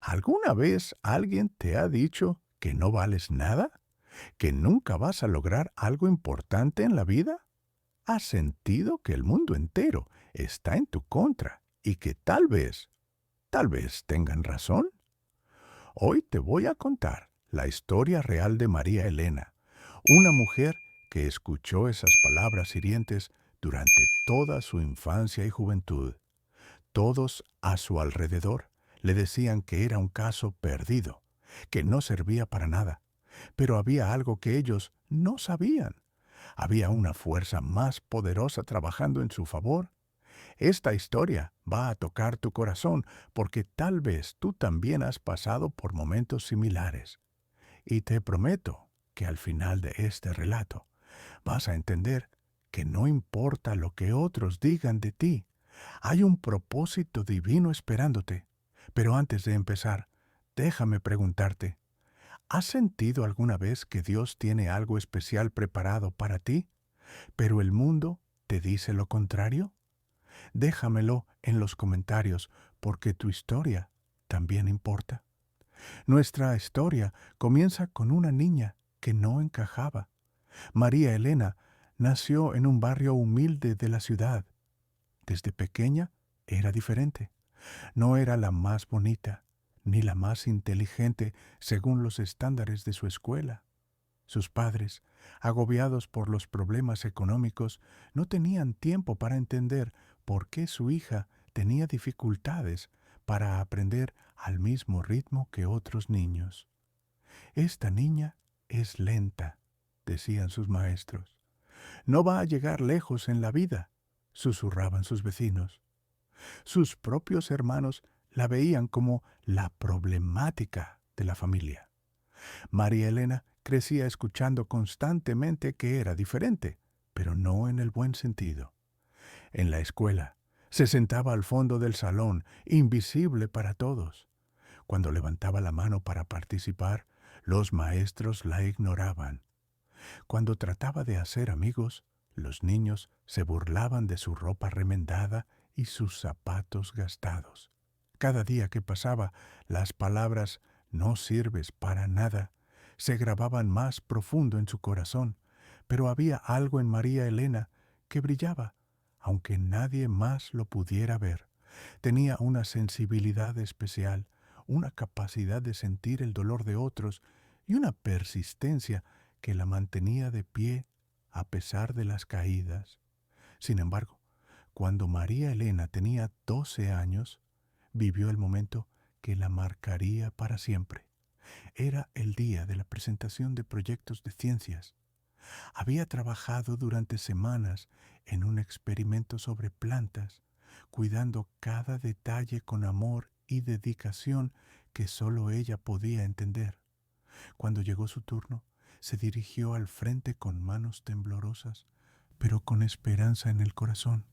¿Alguna vez alguien te ha dicho que no vales nada? ¿Que nunca vas a lograr algo importante en la vida? ¿Has sentido que el mundo entero está en tu contra y que tal vez tengan razón? Hoy te voy a contar la historia real de María Elena, una mujer que escuchó esas palabras hirientes durante toda su infancia y juventud. Todos a su alrededor le decían que era un caso perdido, que no servía para nada. Pero había algo que ellos no sabían. Había una fuerza más poderosa trabajando en su favor. Esta historia va a tocar tu corazón porque tal vez tú también has pasado por momentos similares. Y te prometo que al final de este relato vas a entender que no importa lo que otros digan de ti, hay un propósito divino esperándote. Pero antes de empezar, déjame preguntarte, ¿has sentido alguna vez que Dios tiene algo especial preparado para ti, pero el mundo te dice lo contrario? Déjamelo en los comentarios porque tu historia también importa. Nuestra historia comienza con una niña que no encajaba. María Elena nació en un barrio humilde de la ciudad. Desde pequeña era diferente. No era la más bonita, ni la más inteligente según los estándares de su escuela. Sus padres, agobiados por los problemas económicos, no tenían tiempo para entender por qué su hija tenía dificultades para aprender al mismo ritmo que otros niños. Esta niña es lenta, decían sus maestros. No va a llegar lejos en la vida, susurraban sus vecinos. Sus propios hermanos la veían como la problemática de la familia. María Elena crecía escuchando constantemente que era diferente, pero no en el buen sentido. En la escuela, se sentaba al fondo del salón, invisible para todos. Cuando levantaba la mano para participar, los maestros la ignoraban. Cuando trataba de hacer amigos, los niños se burlaban de su ropa remendada y sus zapatos gastados. Cada día que pasaba, las palabras "no sirves para nada" se grababan más profundo en su corazón, pero había algo en María Elena que brillaba, aunque nadie más lo pudiera ver. Tenía una sensibilidad especial, una capacidad de sentir el dolor de otros y una persistencia que la mantenía de pie a pesar de las caídas. Sin embargo, cuando María Elena tenía 12 años, vivió el momento que la marcaría para siempre. Era el día de la presentación de proyectos de ciencias. Había trabajado durante semanas en un experimento sobre plantas, cuidando cada detalle con amor y dedicación que solo ella podía entender. Cuando llegó su turno, se dirigió al frente con manos temblorosas, pero con esperanza en el corazón.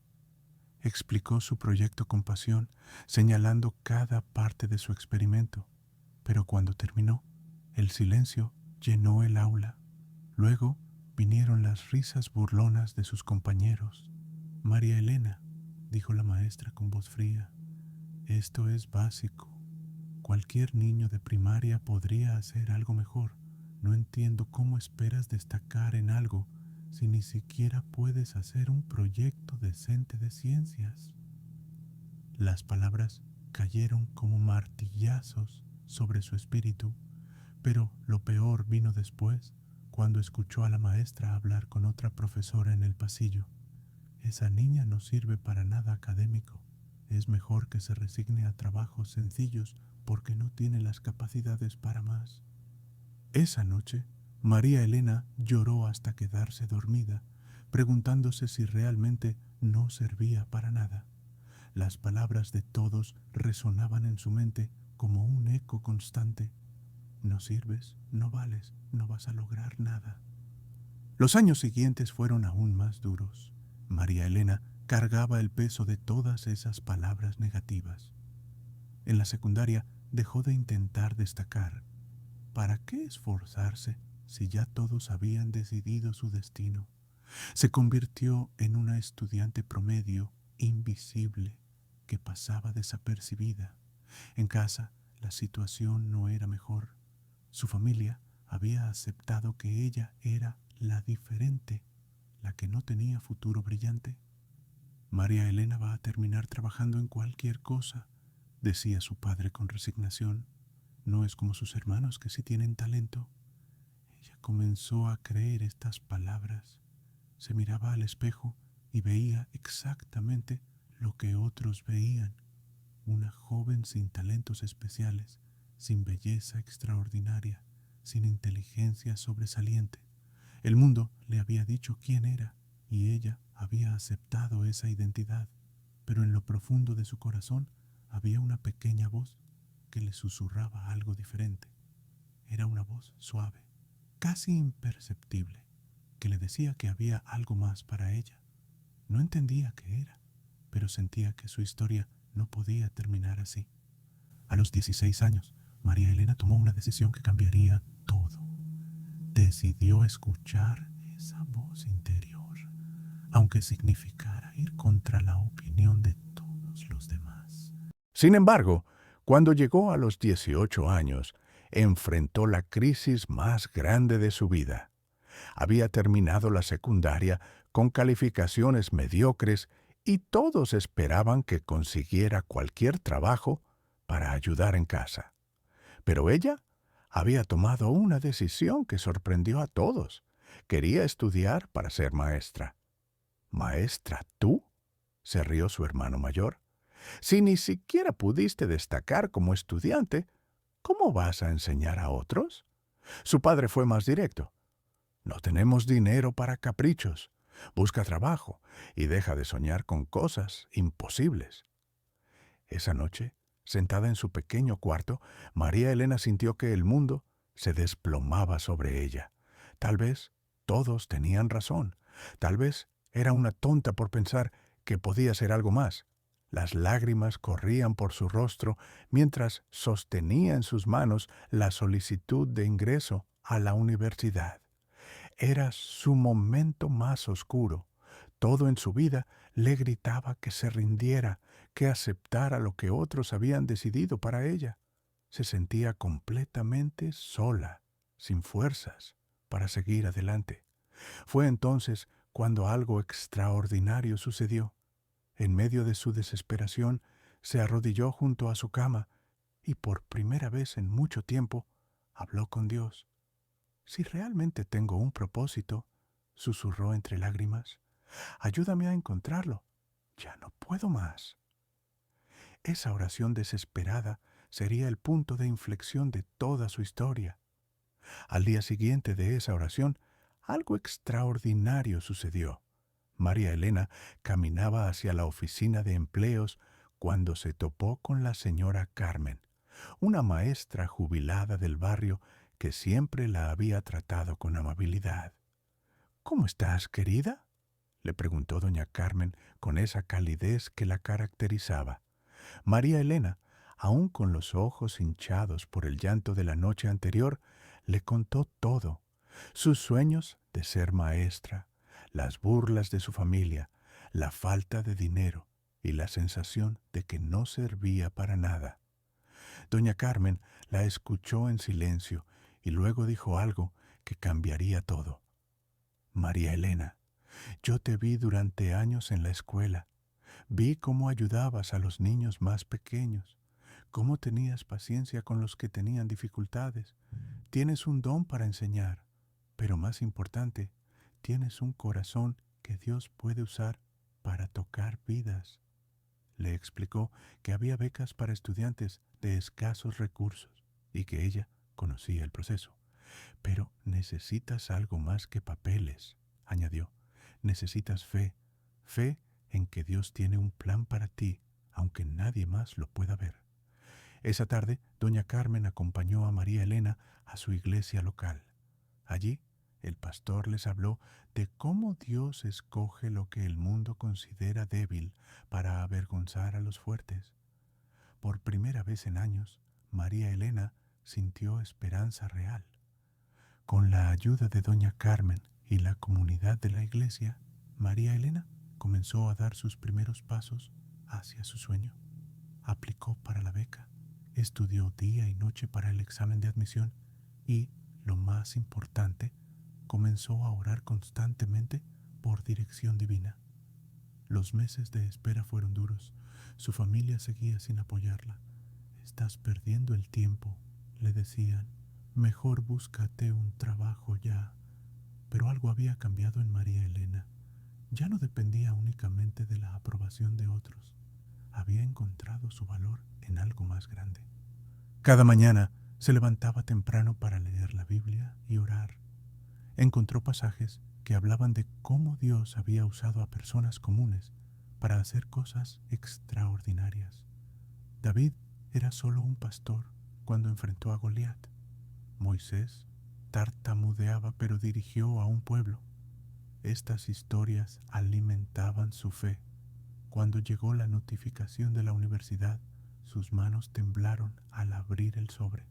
Explicó su proyecto con pasión, señalando cada parte de su experimento. Pero cuando terminó, el silencio llenó el aula. Luego vinieron las risas burlonas de sus compañeros. María Elena, dijo la maestra con voz fría, esto es básico. Cualquier niño de primaria podría hacer algo mejor. No entiendo cómo esperas destacar en algo si ni siquiera puedes hacer un proyecto decente de ciencias. Las palabras cayeron como martillazos sobre su espíritu, pero lo peor vino después, cuando escuchó a la maestra hablar con otra profesora en el pasillo. Esa niña no sirve para nada académico. Es mejor que se resigne a trabajos sencillos porque no tiene las capacidades para más. Esa noche, María Elena lloró hasta quedarse dormida, preguntándose si realmente no servía para nada. Las palabras de todos resonaban en su mente como un eco constante. No sirves, no vales, no vas a lograr nada. Los años siguientes fueron aún más duros. María Elena cargaba el peso de todas esas palabras negativas. En la secundaria dejó de intentar destacar. ¿Para qué esforzarse si ya todos habían decidido su destino? Se convirtió en una estudiante promedio, invisible, que pasaba desapercibida. En casa, la situación no era mejor. Su familia había aceptado que ella era la diferente, la que no tenía futuro brillante. María Elena va a terminar trabajando en cualquier cosa, decía su padre con resignación. No es como sus hermanos que sí tienen talento. Ella comenzó a creer estas palabras. Se miraba al espejo y veía exactamente lo que otros veían. Una joven sin talentos especiales, sin belleza extraordinaria, sin inteligencia sobresaliente. El mundo le había dicho quién era y ella había aceptado esa identidad, pero en lo profundo de su corazón había una pequeña voz que le susurraba algo diferente. Era una voz suave, casi imperceptible, que le decía que había algo más para ella. No entendía qué era, pero sentía que su historia no podía terminar así. A los 16 años, María Elena tomó una decisión que cambiaría todo. Decidió escuchar esa voz interior, aunque significara ir contra la opinión de todos los demás. Sin embargo, cuando llegó a los 18 años, enfrentó la crisis más grande de su vida. Había terminado la secundaria con calificaciones mediocres y todos esperaban que consiguiera cualquier trabajo para ayudar en casa. Pero ella había tomado una decisión que sorprendió a todos. Quería estudiar para ser maestra. ¿Maestra tú?, se rió su hermano mayor. Si ni siquiera pudiste destacar como estudiante, ¿cómo vas a enseñar a otros? Su padre fue más directo. No tenemos dinero para caprichos. Busca trabajo y deja de soñar con cosas imposibles. Esa noche, sentada en su pequeño cuarto, María Elena sintió que el mundo se desplomaba sobre ella. Tal vez todos tenían razón. Tal vez era una tonta por pensar que podía ser algo más. Las lágrimas corrían por su rostro mientras sostenía en sus manos la solicitud de ingreso a la universidad. Era su momento más oscuro. Todo en su vida le gritaba que se rindiera, que aceptara lo que otros habían decidido para ella. Se sentía completamente sola, sin fuerzas para seguir adelante. Fue entonces cuando algo extraordinario sucedió. En medio de su desesperación, se arrodilló junto a su cama y por primera vez en mucho tiempo habló con Dios. Si realmente tengo un propósito, susurró entre lágrimas, ayúdame a encontrarlo. Ya no puedo más. Esa oración desesperada sería el punto de inflexión de toda su historia. Al día siguiente de esa oración, algo extraordinario sucedió. María Elena caminaba hacia la oficina de empleos cuando se topó con la señora Carmen, una maestra jubilada del barrio que siempre la había tratado con amabilidad. ¿Cómo estás, querida?, le preguntó doña Carmen con esa calidez que la caracterizaba. María Elena, aún con los ojos hinchados por el llanto de la noche anterior, le contó todo: sus sueños de ser maestra, las burlas de su familia, la falta de dinero y la sensación de que no servía para nada. Doña Carmen la escuchó en silencio y luego dijo algo que cambiaría todo. María Elena, yo te vi durante años en la escuela. Vi cómo ayudabas a los niños más pequeños, cómo tenías paciencia con los que tenían dificultades. Tienes un don para enseñar, pero más importante, tienes un corazón que Dios puede usar para tocar vidas. Le explicó que había becas para estudiantes de escasos recursos y que ella conocía el proceso. Pero necesitas algo más que papeles, añadió. Necesitas fe, fe en que Dios tiene un plan para ti, aunque nadie más lo pueda ver. Esa tarde, doña Carmen acompañó a María Elena a su iglesia local. Allí, el pastor les habló de cómo Dios escoge lo que el mundo considera débil para avergonzar a los fuertes. Por primera vez en años, María Elena sintió esperanza real. Con la ayuda de doña Carmen y la comunidad de la iglesia, María Elena comenzó a dar sus primeros pasos hacia su sueño. Aplicó para la beca, estudió día y noche para el examen de admisión y, lo más importante, comenzó a orar constantemente por dirección divina. Los meses de espera fueron duros. Su familia seguía sin apoyarla. «Estás perdiendo el tiempo», le decían. «Mejor búscate un trabajo ya». Pero algo había cambiado en María Elena. Ya no dependía únicamente de la aprobación de otros. Había encontrado su valor en algo más grande. Cada mañana se levantaba temprano para leer la Biblia y orar. Encontró pasajes que hablaban de cómo Dios había usado a personas comunes para hacer cosas extraordinarias. David era solo un pastor cuando enfrentó a Goliat. Moisés tartamudeaba pero dirigió a un pueblo. Estas historias alimentaban su fe. Cuando llegó la notificación de la universidad, sus manos temblaron al abrir el sobre.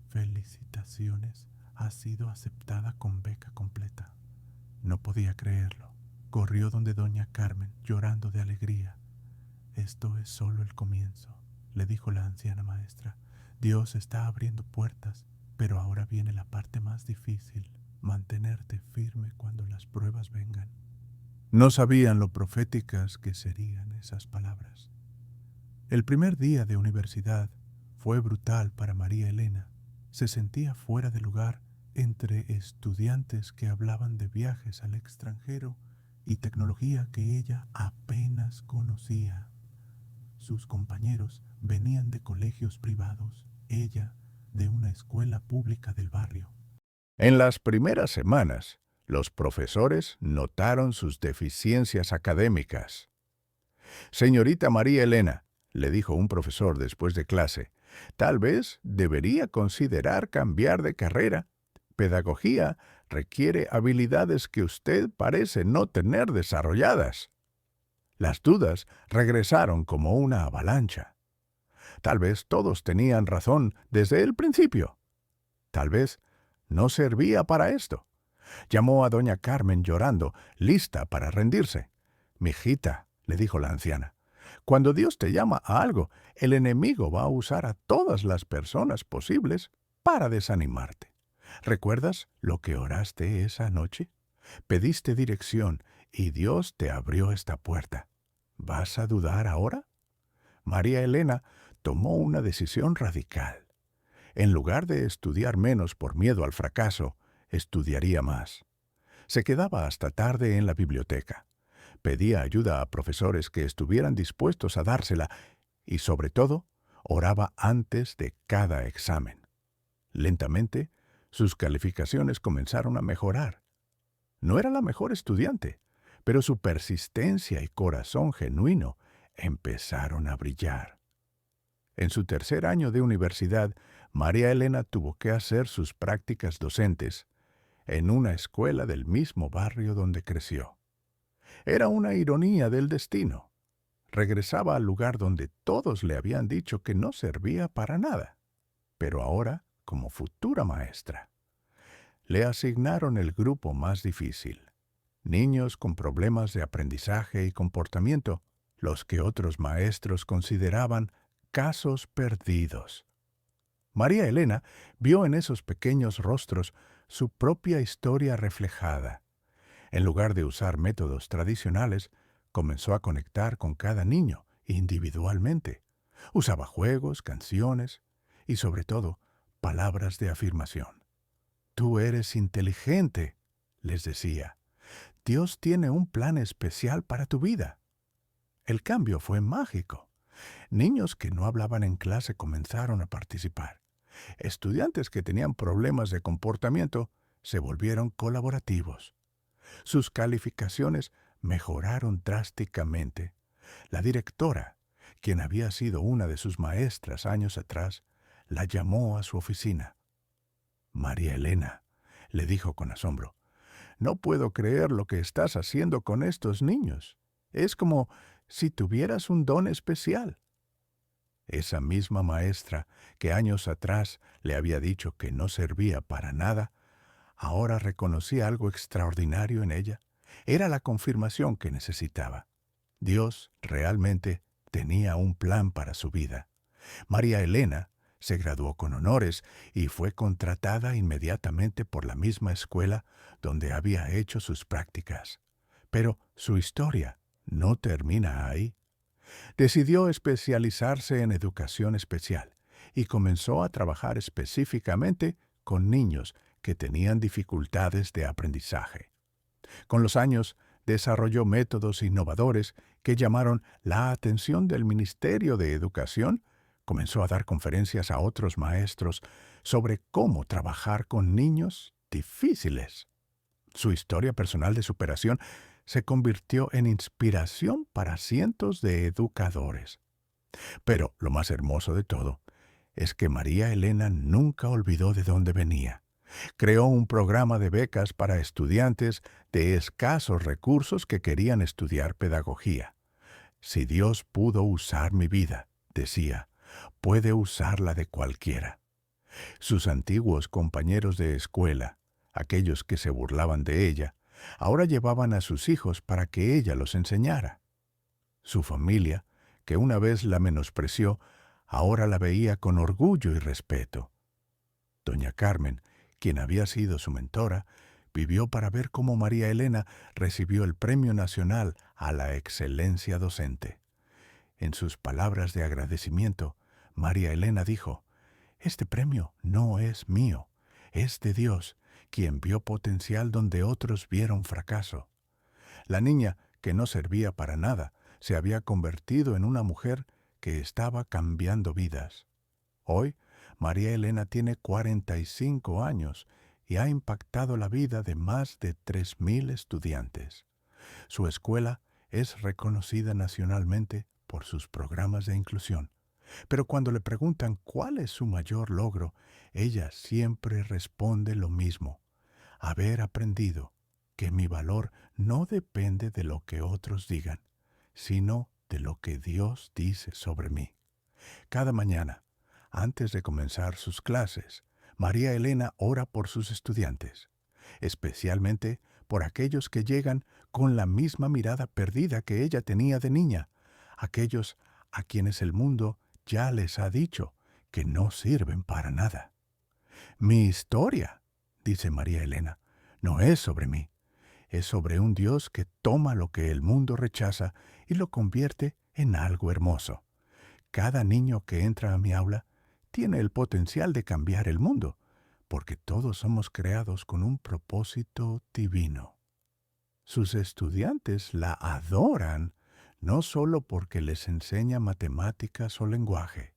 «Felicitaciones, has sido aceptada con beca completa». No podía creerlo. Corrió donde doña Carmen, llorando de alegría. «Esto es solo el comienzo», le dijo la anciana maestra. «Dios está abriendo puertas, pero ahora viene la parte más difícil, mantenerte firme cuando las pruebas vengan». No sabían lo proféticas que serían esas palabras. El primer día de universidad fue brutal para María Elena. Se sentía fuera de lugar entre estudiantes que hablaban de viajes al extranjero y tecnología que ella apenas conocía. Sus compañeros venían de colegios privados, ella de una escuela pública del barrio. En las primeras semanas, los profesores notaron sus deficiencias académicas. «Señorita María Elena», le dijo un profesor después de clase, «tal vez debería considerar cambiar de carrera. Pedagogía requiere habilidades que usted parece no tener desarrolladas». Las dudas regresaron como una avalancha. Tal vez todos tenían razón desde el principio. Tal vez no servía para esto. Llamó a doña Carmen llorando, lista para rendirse. «Mijita», le dijo la anciana, «cuando Dios te llama a algo, el enemigo va a usar a todas las personas posibles para desanimarte. ¿Recuerdas lo que oraste esa noche? Pediste dirección y Dios te abrió esta puerta. ¿Vas a dudar ahora?» María Elena tomó una decisión radical. En lugar de estudiar menos por miedo al fracaso, estudiaría más. Se quedaba hasta tarde en la biblioteca. Pedía ayuda a profesores que estuvieran dispuestos a dársela y, sobre todo, oraba antes de cada examen. Lentamente, sus calificaciones comenzaron a mejorar. No era la mejor estudiante, pero su persistencia y corazón genuino empezaron a brillar. En su tercer año de universidad, María Elena tuvo que hacer sus prácticas docentes en una escuela del mismo barrio donde creció. Era una ironía del destino. Regresaba al lugar donde todos le habían dicho que no servía para nada, pero ahora como futura maestra. Le asignaron el grupo más difícil, niños con problemas de aprendizaje y comportamiento, los que otros maestros consideraban casos perdidos. María Elena vio en esos pequeños rostros su propia historia reflejada. En lugar de usar métodos tradicionales, comenzó a conectar con cada niño individualmente. Usaba juegos, canciones y, sobre todo, palabras de afirmación. «Tú eres inteligente», les decía. «Dios tiene un plan especial para tu vida». El cambio fue mágico. Niños que no hablaban en clase comenzaron a participar. Estudiantes que tenían problemas de comportamiento se volvieron colaborativos. Sus calificaciones mejoraron drásticamente. La directora, quien había sido una de sus maestras años atrás, la llamó a su oficina. «María Elena», le dijo con asombro, «no puedo creer lo que estás haciendo con estos niños. Es como si tuvieras un don especial». Esa misma maestra que años atrás le había dicho que no servía para nada, ahora reconocía algo extraordinario en ella. Era la confirmación que necesitaba. Dios realmente tenía un plan para su vida. María Elena se graduó con honores y fue contratada inmediatamente por la misma escuela donde había hecho sus prácticas. Pero su historia no termina ahí. Decidió especializarse en educación especial y comenzó a trabajar específicamente con niños que tenían dificultades de aprendizaje. Con los años, desarrolló métodos innovadores que llamaron la atención del Ministerio de Educación. Comenzó a dar conferencias a otros maestros sobre cómo trabajar con niños difíciles. Su historia personal de superación se convirtió en inspiración para cientos de educadores. Pero lo más hermoso de todo es que María Elena nunca olvidó de dónde venía. Creó un programa de becas para estudiantes de escasos recursos que querían estudiar pedagogía. Si Dios pudo usar mi vida, decía, puede usarla de cualquiera. Sus antiguos compañeros de escuela, aquellos que se burlaban de ella, ahora llevaban a sus hijos para que ella los enseñara. Su familia, que una vez la menospreció, ahora la veía con orgullo y respeto. Doña Carmen, quien había sido su mentora, vivió para ver cómo María Elena recibió el Premio Nacional a la Excelencia Docente. En sus palabras de agradecimiento, María Elena dijo, «Este premio no es mío, es de Dios, quien vio potencial donde otros vieron fracaso». La niña, que no servía para nada, se había convertido en una mujer que estaba cambiando vidas. Hoy, María Elena tiene 45 años y ha impactado la vida de más de 3.000 estudiantes. Su escuela es reconocida nacionalmente por sus programas de inclusión. Pero cuando le preguntan cuál es su mayor logro, ella siempre responde lo mismo: haber aprendido que mi valor no depende de lo que otros digan, sino de lo que Dios dice sobre mí. Cada mañana, antes de comenzar sus clases, María Elena ora por sus estudiantes, especialmente por aquellos que llegan con la misma mirada perdida que ella tenía de niña, aquellos a quienes el mundo ya les ha dicho que no sirven para nada. Mi historia, dice María Elena, no es sobre mí, es sobre un Dios que toma lo que el mundo rechaza y lo convierte en algo hermoso. Cada niño que entra a mi aula tiene el potencial de cambiar el mundo, porque todos somos creados con un propósito divino. Sus estudiantes la adoran no solo porque les enseña matemáticas o lenguaje,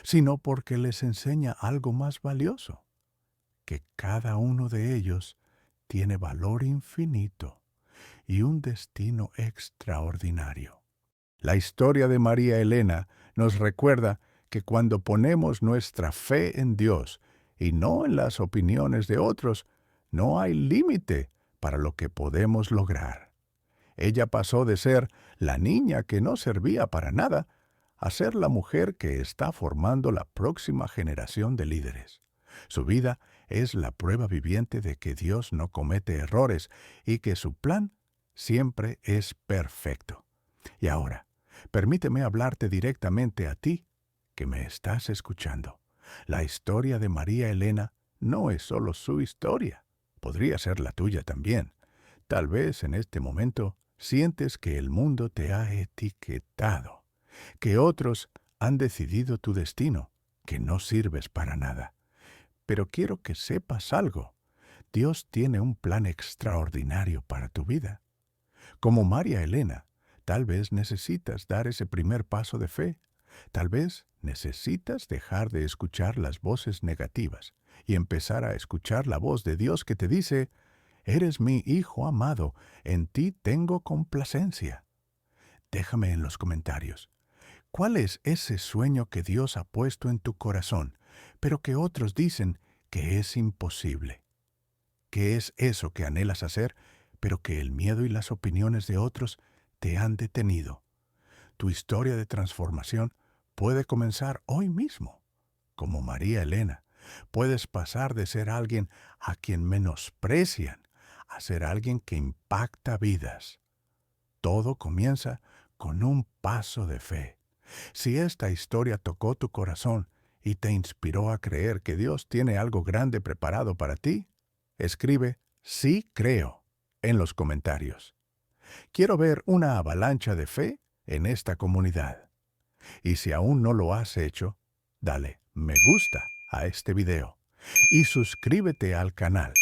sino porque les enseña algo más valioso, que cada uno de ellos tiene valor infinito y un destino extraordinario. La historia de María Elena nos recuerda que cuando ponemos nuestra fe en Dios y no en las opiniones de otros, no hay límite para lo que podemos lograr. Ella pasó de ser la niña que no servía para nada a ser la mujer que está formando la próxima generación de líderes. Su vida es la prueba viviente de que Dios no comete errores y que su plan siempre es perfecto. Y ahora, permíteme hablarte directamente a ti, que me estás escuchando. La historia de María Elena no es solo su historia, podría ser la tuya también. Tal vez en este momento sientes que el mundo te ha etiquetado, que otros han decidido tu destino, que no sirves para nada. Pero quiero que sepas algo. Dios tiene un plan extraordinario para tu vida. Como María Elena, tal vez necesitas dar ese primer paso de fe. Tal vez necesitas dejar de escuchar las voces negativas y empezar a escuchar la voz de Dios que te dice: «Eres mi hijo amado, en ti tengo complacencia». Déjame en los comentarios, ¿cuál es ese sueño que Dios ha puesto en tu corazón, pero que otros dicen que es imposible? ¿Qué es eso que anhelas hacer, pero que el miedo y las opiniones de otros te han detenido? Tu historia de transformación puede comenzar hoy mismo. Como María Elena, puedes pasar de ser alguien a quien menosprecian a ser alguien que impacta vidas. Todo comienza con un paso de fe. Si esta historia tocó tu corazón y te inspiró a creer que Dios tiene algo grande preparado para ti, escribe "Sí creo" en los comentarios. Quiero ver una avalancha de fe en esta comunidad. Y si aún no lo has hecho, dale me gusta a este video y suscríbete al canal,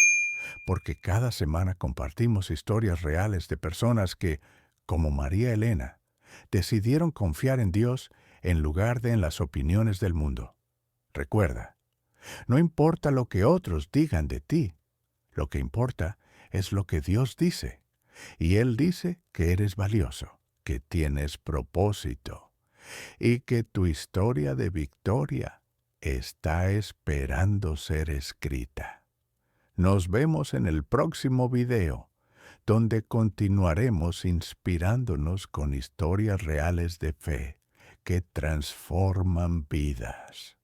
porque cada semana compartimos historias reales de personas que, como María Elena, decidieron confiar en Dios en lugar de en las opiniones del mundo. Recuerda, no importa lo que otros digan de ti, lo que importa es lo que Dios dice. Y Él dice que eres valioso, que tienes propósito y que tu historia de victoria está esperando ser escrita. Nos vemos en el próximo video, donde continuaremos inspirándonos con historias reales de fe que transforman vidas.